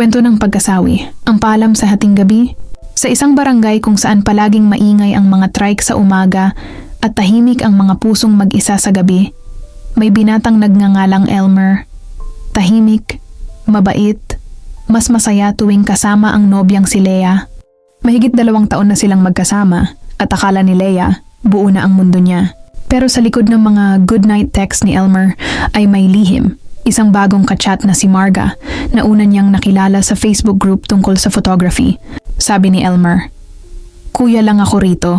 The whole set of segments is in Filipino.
Kwento ng pagkasawi, ang paalam sa hating gabi. Sa isang barangay kung saan palaging maingay ang mga trike sa umaga at tahimik ang mga pusong mag-isa sa gabi, may binatang nagngangalang Elmer. Tahimik, mabait, mas masaya tuwing kasama ang nobyang si Leah. Mahigit 2 taon na silang magkasama at akala ni Leah buo na ang mundo niya. Pero sa likod ng mga goodnight text ni Elmer ay may lihim. Isang bagong kachat na si Marga na una niyang nakilala sa Facebook group tungkol sa photography. Sabi ni Elmer, "Kuya lang ako rito."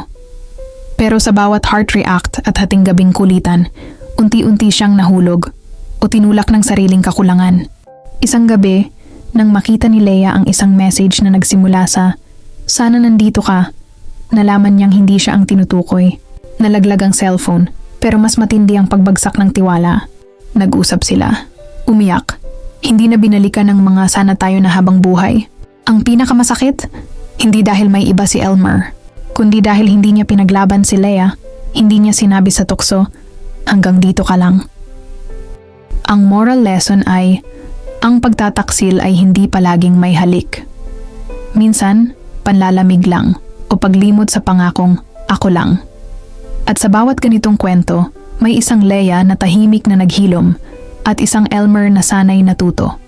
Pero sa bawat heart react at hating gabing kulitan, unti-unti siyang nahulog o tinulak ng sariling kakulangan. Isang gabi, nang makita ni Leah ang isang message na nagsimula sa, "Sana nandito ka," nalaman niyang hindi siya ang tinutukoy. Nalaglag ang cellphone, pero mas matindi ang pagbagsak ng tiwala. Nag-usap sila. Umiyak. Hindi na binalikan ng mga sana tayo na habang buhay. Ang pinakamasakit, hindi dahil may iba si Elmer, kundi dahil hindi niya pinaglaban si Leah, hindi niya sinabi sa tukso, "Hanggang dito ka lang." Ang moral lesson ay, ang pagtataksil ay hindi palaging may halik. Minsan, panlalamig lang o paglimot sa pangakong, "Ako lang." At sa bawat ganitong kwento, may isang Leah na tahimik na naghilom at isang Elmer na sanay natuto.